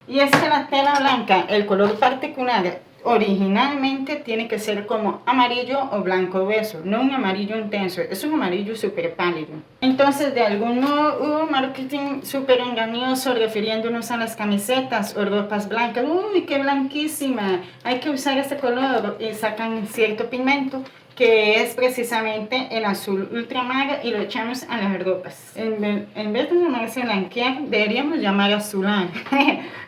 Y es que la tela blanca, el color particular, originalmente tiene que ser como amarillo o blanco hueso, no un amarillo intenso, es un amarillo súper pálido. Entonces, de algún modo hubo marketing súper engañoso refiriéndonos a las camisetas o ropas blancas. ¡Uy, qué blanquísima! Hay que usar este color, y sacan cierto pigmento que es precisamente el azul ultramar, y lo echamos a las ropas. En vez de llamarse blanquear, deberíamos llamar azular.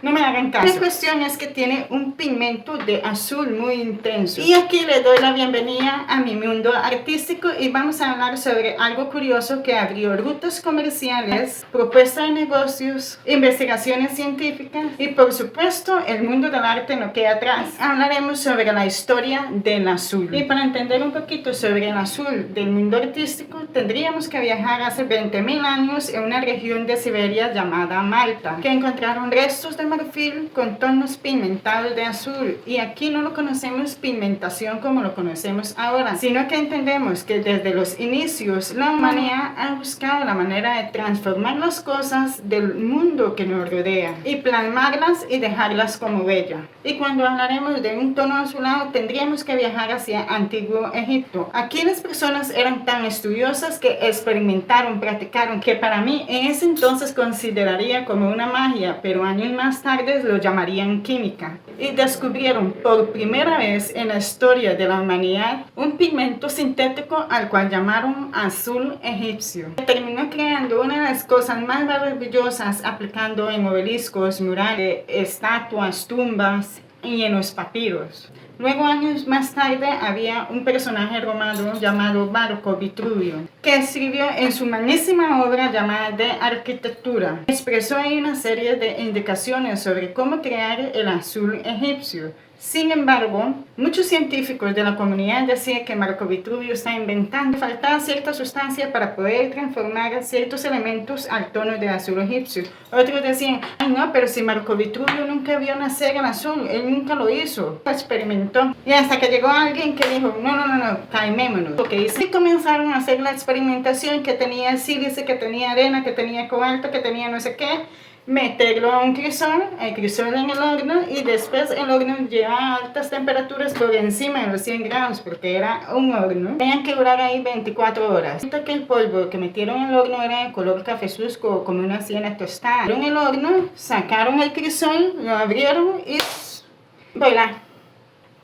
No me hagan caso. La cuestión es que tiene un pigmento de azul muy intenso. Y aquí le doy la bienvenida a mi mundo artístico y vamos a hablar sobre algo curioso que abrió rutas comerciales, propuestas de negocios, investigaciones científicas y por supuesto el mundo del arte no queda atrás. Hablaremos sobre la historia del azul. Y para entender un poquito sobre el azul del mundo artístico, tendríamos que viajar hace 20.000 años en una región de Siberia llamada Malta, que encontraron restos de marfil con tonos pigmentados de azul. Y aquí no lo conocemos pigmentación como lo conocemos ahora, sino que entendemos que desde los inicios la humanidad ha buscado la manera de transformar las cosas del mundo que nos rodea y plasmarlas y dejarlas como bellas. Y cuando hablaremos de un tono azulado, tendríamos que viajar hacia Antiguo Egipto. Aquí las personas eran tan estudiosas que experimentaron, practicaron, que para mí en ese entonces consideraría como una magia, pero años más tarde lo llamarían química. Y descubrieron por primera vez en la historia de la humanidad un pigmento sintético al cual llamaron azul egipcio. Terminó creando una de las cosas más maravillosas aplicando en obeliscos, murales, estatuas, tumbas y en los papiros. Luego, años más tarde, había un personaje romano llamado Marco Vitruvio, que escribió en su magnífica obra llamada De Arquitectura. Expresó ahí una serie de indicaciones sobre cómo crear el azul egipcio. Sin embargo, muchos científicos de la comunidad decían que Marco Vitruvio está inventando. Faltaba cierta sustancia para poder transformar ciertos elementos al tono de azul egipcio. Otros decían, ay no, pero si Marco Vitruvio nunca vio nacer el azul, él nunca lo hizo, experimentó. Y hasta que llegó alguien que dijo, no, calmémonos. Porque y comenzaron a hacer la experimentación, que tenía sílice, que tenía arena, que tenía cobalto, que tenía no sé qué. Meterlo a un crisol, el crisol en el horno, y después el horno lleva a altas temperaturas por encima de los 100 grados porque era un horno. Tenían que durar ahí 24 horas. Que el polvo que metieron en el horno era de color cafezuzco, como una siena tostada. En el horno sacaron el crisol, lo abrieron y voilà.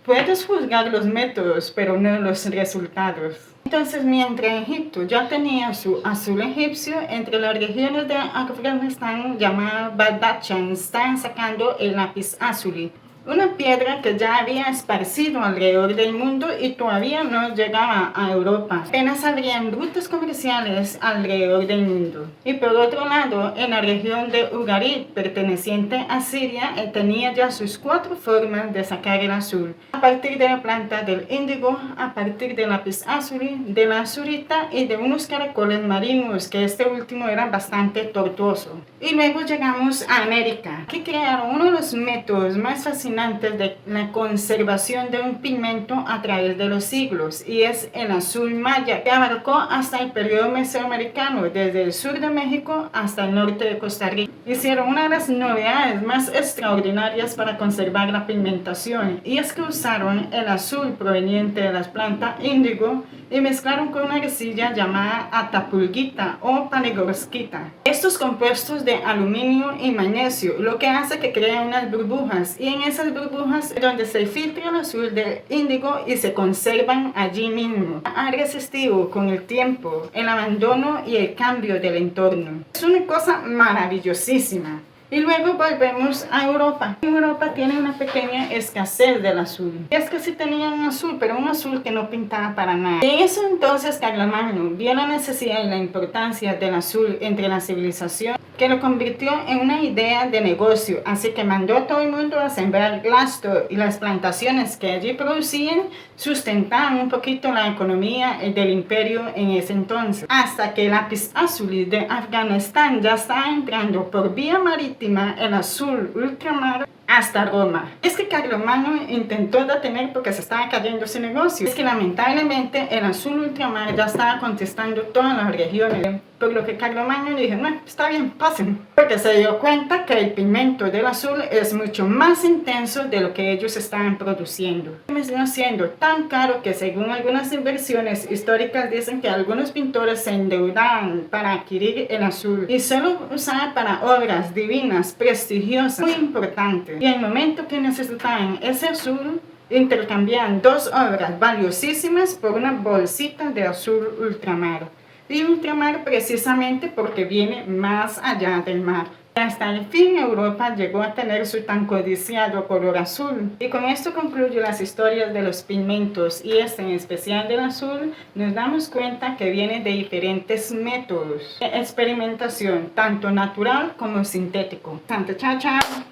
Puedes juzgar los métodos, pero no los resultados. Entonces, mientras Egipto ya tenía su azul egipcio, entre las regiones de Afganistán llamada Badakhshan están sacando el lápiz azulí, una piedra que ya había esparcido alrededor del mundo y todavía no llegaba a Europa. Apenas habrían rutas comerciales alrededor del mundo. Y por otro lado, en la región de Ugarit, perteneciente a Siria, tenía ya sus 4 formas de sacar el azul. A partir de la planta del índigo, a partir del lápiz azulí, de la azurita y de unos caracoles marinos, que este último era bastante tortuoso. Y luego llegamos a América, que crearon uno de los métodos más fascinantes de la conservación de un pigmento a través de los siglos, y es el azul maya, que abarcó hasta el periodo mesoamericano, desde el sur de México hasta el norte de Costa Rica. Hicieron una de las novedades más extraordinarias para conservar la pigmentación, y es que usaron el azul proveniente de las plantas índigo y mezclaron con una arcilla llamada atapulguita o panegorskita. Estos compuestos de aluminio y magnesio, lo que hace que creen unas burbujas, y en esas burbujas es donde se filtra el azul del índigo y se conservan allí mismo. Ha resistido con el tiempo el abandono y el cambio del entorno. Es una cosa maravillosísima. Y luego volvemos a Europa. Europa tiene una pequeña escasez del azul. Y es que sí tenían azul, pero un azul que no pintaba para nada. En eso entonces Carlomagno vio la necesidad y la importancia del azul entre la civilización, que lo convirtió en una idea de negocio. Así que mandó a todo el mundo a sembrar glasto, y las plantaciones que allí producían sustentaban un poquito la economía del imperio en ese entonces. Hasta que el lápiz azulí de Afganistán ya estaba entrando por vía marítima, el azul ultramar, hasta Roma. Es que Carlomagno intentó detener porque se estaba cayendo su negocio. Es que lamentablemente el azul ultramar ya estaba conquistando todas las regiones, por lo que Carlomagno dijo, no, está bien, pasen, porque se dio cuenta que el pigmento del azul es mucho más intenso de lo que ellos estaban produciendo. Terminó siendo tan caro que según algunas inversiones históricas dicen que algunos pintores se endeudaban para adquirir el azul y solo usaban para obras divinas, prestigiosas, muy importantes. Y en el momento que necesitaban ese azul, intercambiaban dos obras valiosísimas por una bolsita de azul ultramar. Y ultramar precisamente porque viene más allá del mar. Hasta el fin Europa llegó a tener su tan codiciado color azul. Y con esto concluyo las historias de los pigmentos y en especial del azul. Nos damos cuenta que viene de diferentes métodos de experimentación, tanto natural como sintético. Chao, chao.